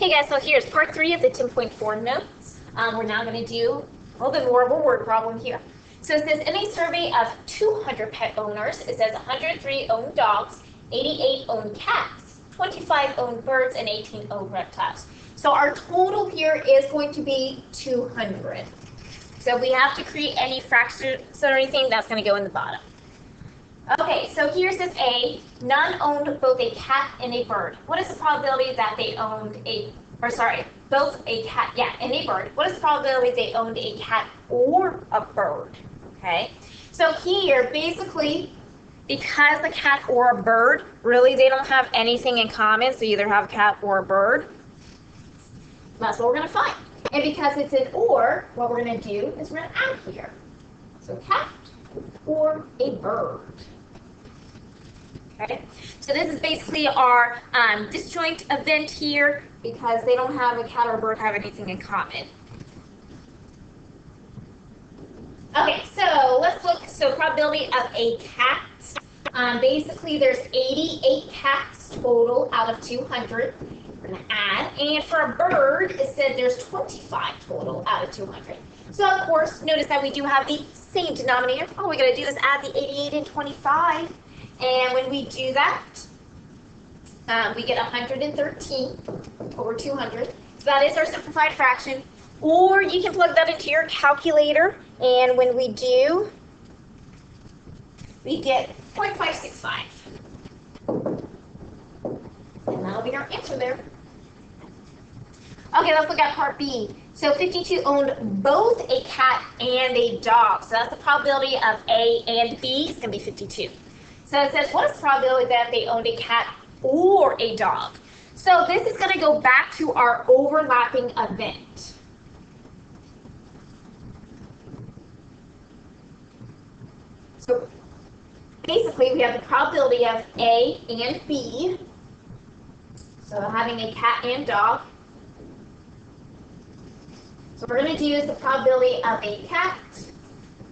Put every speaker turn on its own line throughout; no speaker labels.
Hey guys, so here's part 3 of the 10.4 notes. We're now going to do a little bit more of a word problem here. So it says, in a survey of 200 pet owners, it says 103 own dogs, 88 own cats, 25 own birds, and 18 own reptiles. So our total here is going to be 200. So we have to create any fractions or anything that's going to go in the bottom. Okay, so here says A, none owned both a cat and a bird. What is the probability that they owned both a cat, and a bird? What is the probability they owned a cat or a bird? Okay, so here, basically, because the cat or a bird, really they don't have anything in common, so you either have a cat or a bird. That's what we're going to find. And because it's an or, what we're going to do is we're going to add here. So cat or a bird. Okay, so this is basically our disjoint event here because they don't have a cat or a bird have anything in common. Okay, so let's look. So probability of a cat. Basically, there's 88 cats total out of 200. We're going to add. And for a bird, it said there's 25 total out of 200. So, of course, notice that we do have the same denominator. All we got to do is add the 88 and 25. And when we do that, we get 113 over 200. So that is our simplified fraction. Or you can plug that into your calculator. And when we do, we get 0.565. And that'll be our answer there. Okay, let's look at part B. So 52 owned both a cat and a dog. So that's the probability of A and B. It's going to be 52. So it says, what is the probability that they owned a cat or a dog? So this is going to go back to our overlapping event. So basically, we have the probability of A and B. So having a cat and dog. So what we're going to do is the probability of a cat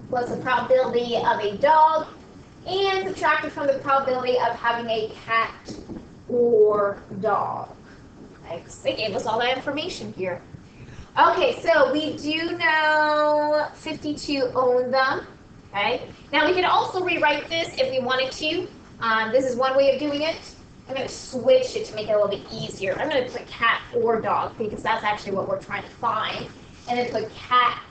plus the probability of a dog and subtract it from the probability of having a cat or dog. Okay, they gave us all that information here. Okay, so we do know 52 own them. Okay, now we can also rewrite this if we wanted to. This is one way of doing it. I'm going to switch it to make it a little bit easier. I'm going to put cat or dog because that's actually what we're trying to find. And then put cat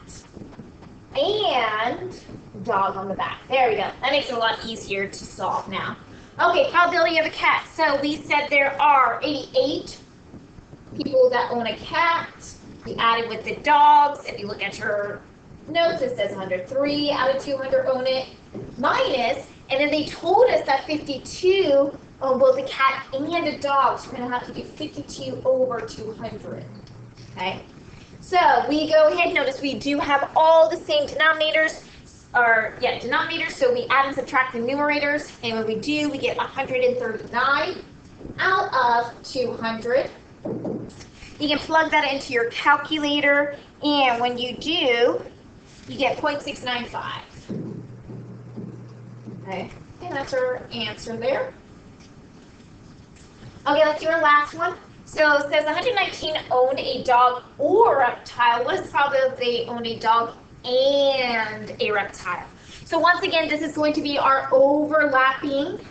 and dog on the back. There we go. That makes it a lot easier to solve now. Okay, probability of a cat. So we said there are 88 people that own a cat. We added with the dogs. If you look at your notes, it says 103 out of 200 own it. Minus, and then they told us that 52 own both a cat and a dog. So we're going to have to do 52 over 200. Okay. So we go ahead, notice we do have all the same denominators, so we add and subtract the numerators, and when we do, we get 139 out of 200. You can plug that into your calculator, and when you do, you get 0.695. Okay, and that's our answer there. Okay, let's do our last one. So it says 119 owned a dog or reptile. What is the probability they owned a dog and a reptile? So once again, this is going to be our overlapping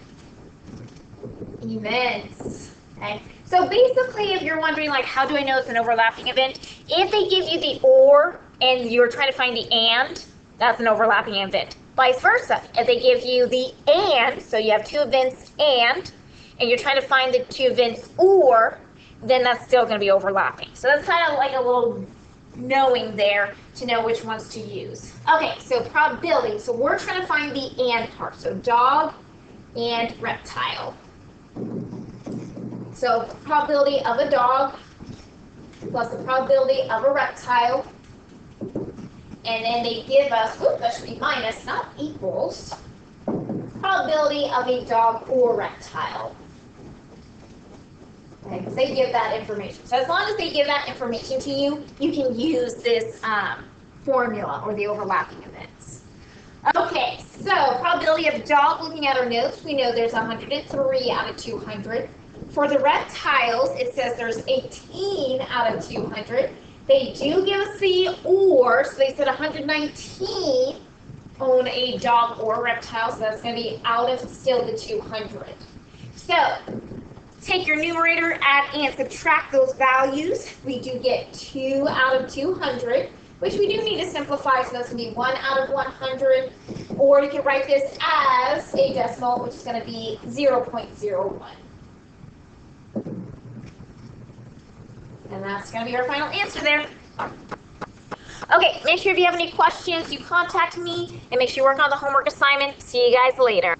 events. Okay. So basically, if you're wondering, like, how do I know it's an overlapping event? If they give you the or and you're trying to find the and, that's an overlapping event. Vice versa. If they give you the and, so you have two events and you're trying to find the two events or, then that's still going to be overlapping. So that's kind of like a little knowing there to know which ones to use. Okay, so probability. So we're trying to find the and part. So dog and reptile. So probability of a dog plus the probability of a reptile. And then they give us, that should be minus, not equals, probability of a dog or reptile. Okay, because they give that information. So as long as they give that information to you, you can use this formula or the overlapping events. Okay, so probability of dog, looking at our notes, we know there's 103 out of 200. For the reptiles, it says there's 18 out of 200. They do give us the or, so they said 119 own a dog or reptile, so that's going to be out of still the 200. So take your numerator, add and subtract those values. We do get 2 out of 200, which we do need to simplify, so that's going to be 1 out of 100, or you can write this as a decimal, which is going to be 0.01. And that's going to be our final answer there. Okay, make sure if you have any questions, you contact me, and make sure you work on the homework assignment. See you guys later.